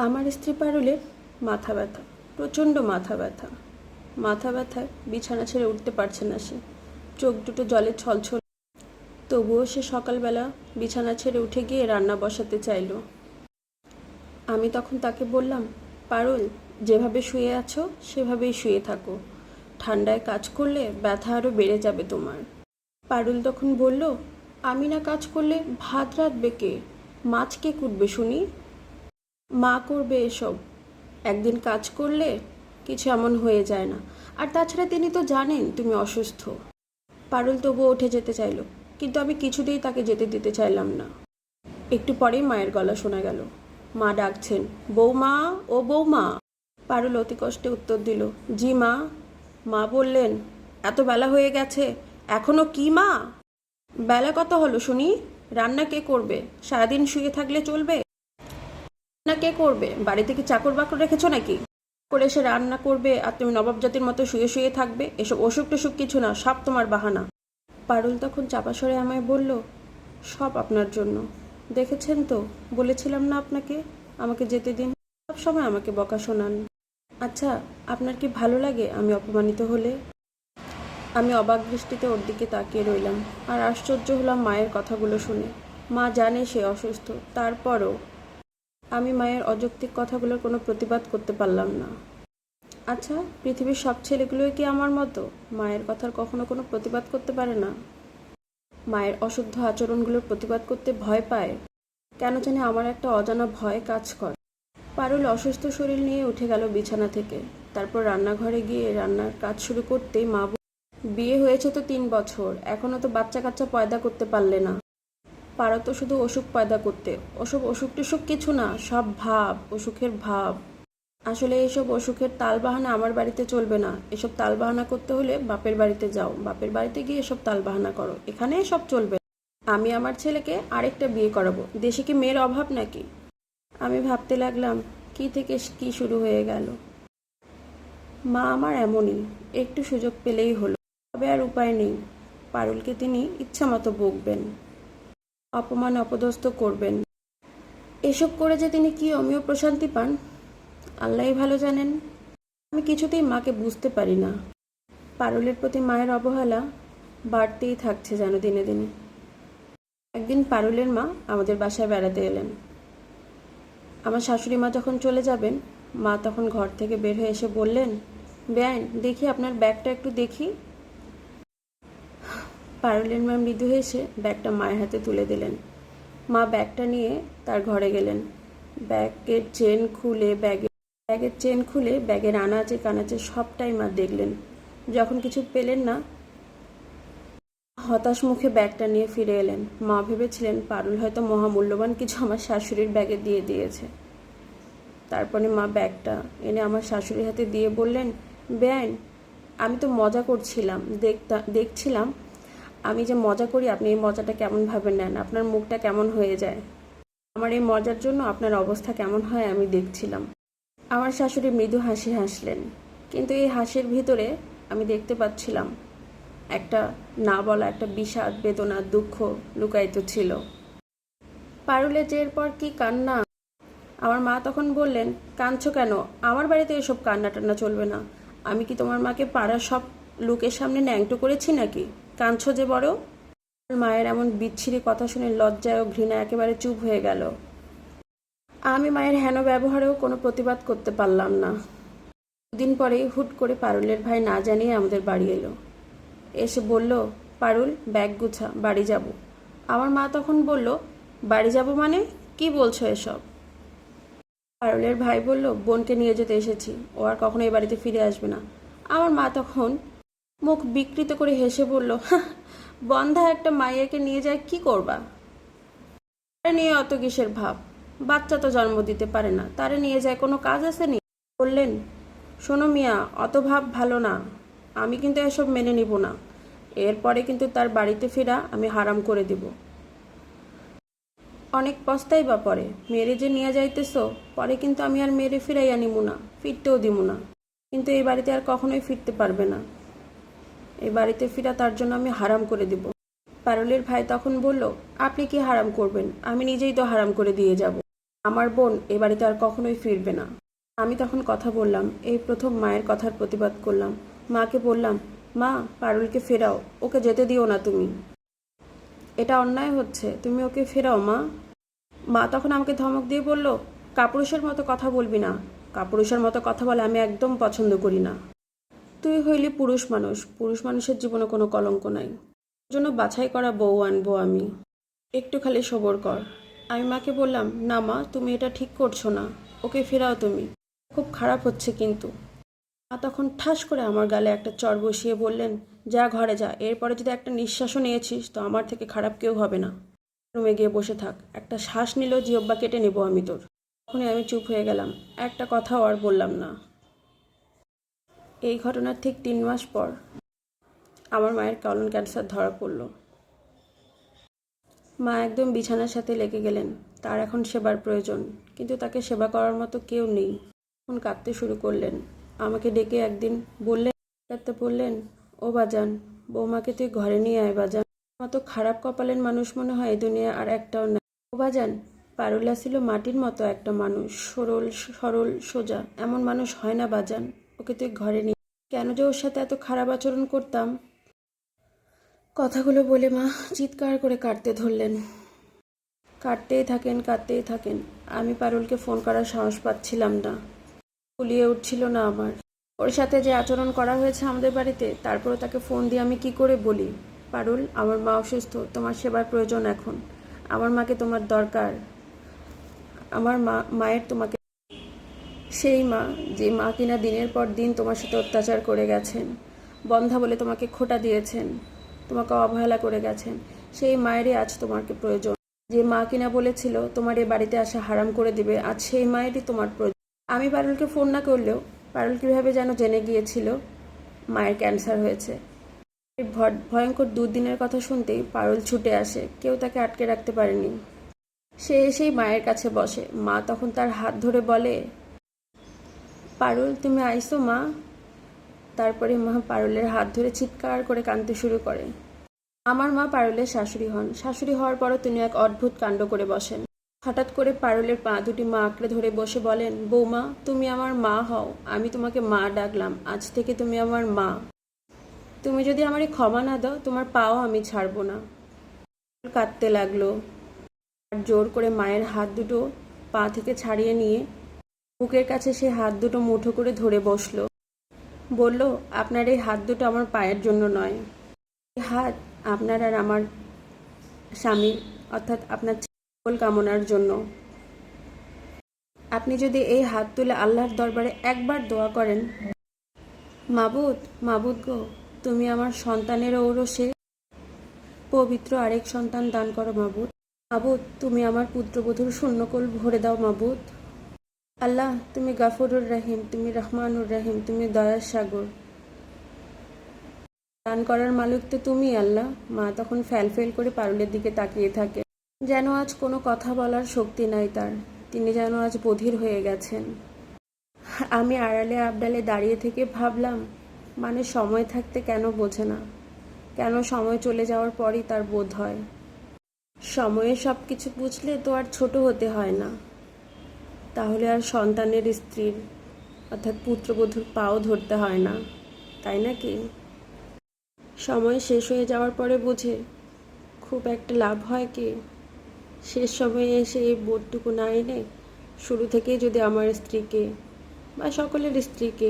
আমার স্ত্রী পারুলের মাথা ব্যথা, প্রচণ্ড মাথা ব্যথা। মাথা ব্যথায় বিছানা ছেড়ে উঠতে পারছে না সে। চোখ দুটো জলে ছলছল। তবুও সে সকালবেলা বিছানা ছেড়ে উঠে গিয়ে রান্না বসাতে চাইল। আমি তখন তাকে বললাম, পারুল, যেভাবে শুয়ে আছো সেভাবেই শুয়ে থাকো। ঠান্ডায় কাজ করলে ব্যথা আরও বেড়ে যাবে তোমার। পারুল তখন বলল, আমি না কাজ করলে ভাত রাঁধবে কে? মাছ কে কুটবে শুনি? মা করবে এসব। একদিন কাজ করলে কিছু এমন হয়ে যায় না। আর তাছাড়া তিনি তো জানেন তুমি অসুস্থ। পারুল তবুও উঠে যেতে চাইল, কিন্তু আমি কিছুতেই তাকে যেতে দিতে চাইলাম না। একটু পরেই মায়ের গলা শোনা গেল। মা ডাকছেন, বৌমা, ও বৌমা। পারুল অতি কষ্টে উত্তর দিল, জি মা। মা বললেন, এত বেলা হয়ে গেছে, এখনো কি মা? বেলা কত হলো শুনি? রান্না কে করবে? সারাদিন শুয়ে থাকলে চলবে? রান্না কে করবে? বাড়িতে কি চাকর বাকর রেখেছো নাকি? করে এসে রান্না করবে আর তুমি নবাব জাতির মতো শুয়ে শুয়ে থাকবে? এসব অসুখ টসুখ কিছু না, সব তোমার বাহানা। পারুল তখন চাপা স্বরে আমায় বলল, সব আপনার জন্য। দেখেছেন তো, বলেছিলাম না আপনাকে আমাকে যেতে দিন। সব সময় আমাকে বকা শোনান। আচ্ছা, আপনার কি ভালো লাগে আমি অপমানিত হলে? আমি অবাক দৃষ্টিতে ওর দিকে তাকিয়ে রইলাম আর আশ্চর্য হলাম মায়ের কথাগুলো শুনে। মা জানে সে অসুস্থ, তারপরও আমি মায়ের অযৌক্তিক কথাগুলোর কোনো প্রতিবাদ করতে পারলাম না। আচ্ছা, পৃথিবীর সব ছেলেগুলোই কি আমার মতো মায়ের কথার কখনো কোনো প্রতিবাদ করতে পারে না? মায়ের অশুদ্ধ আচরণগুলোর প্রতিবাদ করতে ভয় পায়? কেন জানি আমার একটা অজানা ভয় কাজ করে। পারুল অসুস্থ শরীর নিয়ে উঠে গেল বিছানা থেকে। তারপর রান্নাঘরে গিয়ে রান্নার কাজ শুরু করতেই মা বলল, বিয়ে হয়েছে তো 3 বছর, এখনো তো বাচ্চা কাচ্চা পয়দা করতে পারলে না। পারো তো শুধু অসুখ পয়দা করতে। ওসব অসুখ টসুখ কিছু না, সব ভাব, অসুখের ভাব। আসলে এইসব অসুখের তালবাহানা আমার বাড়িতে চলবে না। এসব তালবাহানা করতে হলে বাপের বাড়িতে যাও, বাপের বাড়িতে গিয়ে এসব তালবাহানা করো, এখানে এসব চলবে না। আমি আমার ছেলেকে আরেকটা বিয়ে করাবো। দেশে কি মেয়ের অভাব নাকি? আমি ভাবতে লাগলাম, কি থেকে কি শুরু হয়ে গেল। মা আমার এমনই, একটু সুযোগ পেলেই হলো। তবে আর উপায় নেই। পারুলকে তিনি ইচ্ছামতো বকবেন, অপমান অপদস্থ করবেন। এসব করে যে তিনি কি অমীয় প্রশান্তি পান আল্লাহই ভালো জানেন। আমি কিছুতেই মাকে বুঝতে পারি না। পারুলের প্রতি মায়ের অবহেলা বাড়তেই থাকছে যেন দিনে দিনে। একদিন পারুলের মা আমাদের বাসায় বেড়াতে এলেন। আমার শাশুড়ি মা যখন চলে যাবেন, মা তখন ঘর থেকে বের হয়ে এসে বললেন, বেআইন, দেখি আপনার ব্যাগটা একটু দেখি। পারুলের মা মৃদু হেসে ব্যাগটা মায়ের হাতে তুলে দিলেন। মা ব্যাগটা নিয়ে তার ঘরে গেলেন। ব্যাগের চেন খুলে ব্যাগের আনাচে কানাচে সবটাই মা দেখলেন। যখন কিছু পেলেন না, হতাশ মুখে ব্যাগটা নিয়ে ফিরে এলেন। মা ভেবেছিলেন পারুল হয়তো মহামূল্যবান কিছু আমার শাশুড়ির ব্যাগে দিয়ে দিয়েছে। তারপরে মা ব্যাগটা এনে আমার শাশুড়ির হাতে দিয়ে বললেন, বেআইন, আমি তো মজা করছিলাম, দেখছিলাম আমি যে মজা করি আপনি এই মজাটা কেমনভাবে নেন, আপনার মুখটা কেমন হয়ে যায়। আমার এই মজার জন্য আপনার অবস্থা কেমন হয় আমি দেখছিলাম। আমার শাশুড়ি মৃদু হাসি হাসলেন, কিন্তু এই হাসির ভিতরে আমি দেখতে পাচ্ছিলাম একটা না বলা একটা বিষাদ, বেদনা, দুঃখ লুকায়িত ছিল। পারুলের যে এরপর কি কান্না! আমার মা তখন বললেন, কাঁদছো কেন? আমার বাড়িতে এসব কান্না টান্না চলবে না। আমি কি তোমার মাকে পাড়ার সব লোকের সামনে ন্যাংটো করেছি নাকি? কাঁদছো যে বড়! মায়ের এমন বিচ্ছিরি কথা শুনে লজ্জায় ও ঘৃণা একেবারে চুপ হয়ে গেল। আমি মায়ের হেন ব্যবহারেও কোনো প্রতিবাদ করতে পারলাম না। দুদিন পরেই হুট করে পারুলের ভাই না জানিয়ে আমাদের বাড়ি এলো। এসে বলল, পারুল, ব্যাগ গুছা, বাড়ি যাব। আমার মা তখন বলল, বাড়ি যাব মানে? কি বলছো এসব? পারুলের ভাই বলল, বোনকে নিয়ে যেতে এসেছি, ও আর কখনো এই বাড়িতে ফিরে আসবে না। আমার মা তখন মুখ বিকৃত করে হেসে বলল, বন্ধা একটা মাইয়াকে নিয়ে যায় কি করবা? তারে নিয়ে অত কিসের ভাব? বাচ্চা তো জন্ম দিতে পারে না, তারে নিয়ে যায় কোনো কাজ আছে নি? বললেন, শোনো মিয়া, অত ভাব ভালো না। আমি কিন্তু এসব মেনে নিব না। এরপরে কিন্তু তার বাড়িতে ফেরা আমি হারাম করে দিব। অনেক পস্তাই বা পরে, মেরে যে নিয়ে যাইতেছো, পরে কিন্তু আমি আর মেরে ফিরাইয়া নিব না, ফিরতেও দিব না। কিন্তু এই বাড়িতে আর কখনোই ফিরতে পারবে না। এই বাড়িতে ফিরা তার জন্য আমি হারাম করে দিব। পারুলের ভাই তখন বলল, আপনি কি হারাম করবেন? আমি নিজেই তো হারাম করে দিয়ে যাব। আমার বোন এ বাড়িতে আর কখনোই ফিরবে না। আমি তখন কথা বললাম, এই প্রথম মায়ের কথার প্রতিবাদ করলাম। মাকে বললাম, মা, পারুলকে ফেরাও, ওকে যেতে দিও না তুমি। এটা অন্যায় হচ্ছে, তুমি ওকে ফেরাও মা। মা তখন আমাকে ধমক দিয়ে বলল, কাপুরুষের মতো কথা বলবি না। কাপুরুষের মতো কথা বলে আমি একদম পছন্দ করি না। তুই হইলি পুরুষ মানুষ, পুরুষ মানুষের জীবনে কোনো কলঙ্ক নাই। ওর জন্য বাছাই করা বউ আনবো আমি। একটু খালি সবর কর। আমি মাকে বললাম, না মা, তুমি এটা ঠিক করছো না, ওকে ফেরাও তুমি, খুব খারাপ হচ্ছে কিন্তু। মা তখন ঠাস করে আমার গালে একটা চড় বসিয়ে বললেন, যা ঘরে যা, এরপরে যদি একটা নিঃশ্বাসও নিয়েছিস তো আমার থেকে খারাপ কেউ হবে না। রুমে গিয়ে বসে থাক, একটা শ্বাস নিলেও জিহ্বা কেটে নেবো আমি তোর। তখনই আমি চুপ হয়ে গেলাম, একটা কথাও আর বললাম না। এই ঘটনার ঠিক 3 মাস পর আমার মায়ের কলন ক্যান্সার ধরা পড়ল। মা একদম বিছানার সাথে লেগে গেলেন। তার এখন সেবার প্রয়োজন, কিন্তু তাকে সেবা করার মতো কেউ নেই। এখন কাঁদতে শুরু করলেন। আমাকে ডেকে একদিন বললেন, ও বাজান, বৌমাকে তুই ঘরে নিয়ে আয় বাজান। মতো খারাপ কপালের মানুষ মনে হয় এই দুনিয়া আর একটাও না। ও বাজান, পারুলা ছিল মাটির মতো একটা মানুষ, সরল সোজা, এমন মানুষ হয় না বাজান, ওকে তুই ঘরে নিয়ে। কেন যে ওর সাথে এত খারাপ আচরণ করতাম। কথাগুলো বলে মা চিৎকার করে কাঁদতে ধরলেন। কাঁদতেই থাকেন। আমি পারুলকে ফোন করার সাহস পাচ্ছিলাম না, ফুলিয়ে উঠছিল না আমার। ওর সাথে যে আচরণ করা হয়েছে আমাদের বাড়িতে, তারপরে তাকে ফোন দিয়ে আমি কি করে বলি, পারুল, আমার মা অসুস্থ, তোমার সেবার প্রয়োজন এখন, আমার মাকে তোমার দরকার, আমার মায়ের তোমাকে। সেই মা, যে মা কিনা দিনের পর দিন তোমার সাথে অত্যাচার করে গেছেন, বন্ধা বলে তোমাকে খোঁটা দিয়েছেন, তোমাকে অবহেলা করে গেছেন, সেই মায়েরই আজ তোমাকে প্রয়োজন। যে মা কিনা বলেছিল তোমার এ বাড়িতে আসা হারাম করে দিবে, আজ সেই মায়েরই তোমার প্রয়োজন। আমি পারুলকে ফোন না করলেও পারুল কীভাবে যেন জেনে গিয়েছিল মায়ের ক্যান্সার হয়েছে। এই ভয়ঙ্কর দুর্দিনের কথা শুনতেই পারুল ছুটে আসে, কেউ তাকে আটকে রাখতে পারেনি। সে এসেই মায়ের কাছে বসে। মা তখন তার হাত ধরে বলে, পারুল, তুমি আইসো মা। তারপরে মা পারুলের হাত ধরে চিৎকার করে কাঁদতে শুরু করে। আমার মা পারুলের শাশুড়ি হন। শাশুড়ি হওয়ার পরও তিনি এক অদ্ভুত কাণ্ড করে বসেন। হঠাৎ করে পারুলের পা দুটি মা আঁকড়ে ধরে বসে বলেন, বৌমা, তুমি আমার মা হও, আমি তোমাকে মা ডাকলাম, আজ থেকে তুমি আমার মা। তুমি যদি আমারে ক্ষমা না দাও, তোমার পাও আমি ছাড়বো না। কাঁদতে লাগলো আর জোর করে মায়ের হাত দুটো পা থেকে ছাড়িয়ে নিয়ে বুকের কাছে সে হাত দুটো মুঠো করে ধরে বসলো। বলল, আপনার এই হাত দুটো আমার পায়ের জন্য নয়, এই হাত আপনার আর আমার স্বামীর, অর্থাৎ আপনার মঙ্গল কামনার জন্য। আপনি যদি এই হাত তুলে আল্লাহর দরবারে একবার দোয়া করেন, মাবুদ গো, তুমি আমার সন্তানের ঔরসে পবিত্র আরেক সন্তান দান করো মাবুদ। তুমি আমার পুত্রবধূর শূন্যকোল ভরে দাও মাবুদ। আল্লাহ, তুমি গাফুরুর রহিম, তুমি রহমানুর রহিম, তুমি দয়ার সাগর, দান করার মালিক তো তুমি আল্লাহ। মা তখন ফ্যাল করে পারুলের দিকে তাকিয়ে থাকে, যেন আজ কোনো কথা বলার শক্তি নাই তার, তিনি যেন আজ বধির হয়ে গেছেন। আমি আড়ালে আবডালে দাঁড়িয়ে থেকে ভাবলাম, মানে সময় থাকতে কেন বোঝে না, কেন সময় চলে যাওয়ার পরই তার বোধ হয়। সময়ে সব কিছু বুঝলে তো আর ছোট হতে হয় না, তাহলে আর সন্তানের স্ত্রীর অর্থাৎ পুত্রবধূর পাও ধরতে হয় না, তাই নাকি? সময় শেষ হয়ে যাওয়ার পরে বুঝে খুব একটা লাভ হয় কি? শেষ সময়ে এসে এই বোধটুকু না এনে শুরু থেকেই যদি আমার স্ত্রীকে বা সকলের স্ত্রীকে,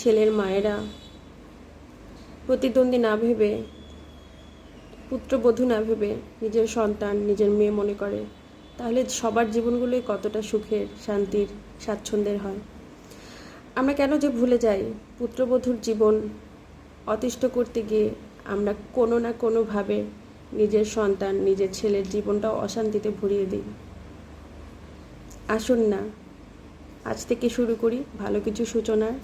ছেলের মায়েরা প্রতিদ্বন্দ্বী না ভেবে, পুত্রবধূ না ভেবে নিজের সন্তান, নিজের মেয়ে মনে করে, তাহলে সবার জীবনগুলোই কতটা সুখের, শান্তির, স্বাচ্ছন্দ্যের হয়। আমরা কেন যে ভুলে যাই, পুত্রবধূর জীবন অতিষ্ঠ করতে গিয়ে আমরা কোনো না কোনোভাবে নিজের সন্তান, নিজের ছেলের জীবনটাও অশান্তিতে ভরিয়ে দিই। আসুন না, আজ থেকে শুরু করি ভালো কিছু সূচনার।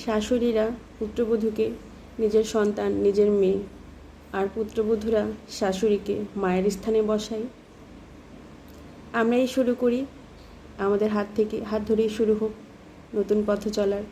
শাশুড়িরা পুত্রবধূকে নিজের সন্তান, নিজের মেয়ে, আর পুত্রবধূরা শাশুড়িকে মায়ের স্থানে বসাই। আমরাই শুরু করি, আমাদের হাত ধরেই শুরু হোক নতুন পথ চলার।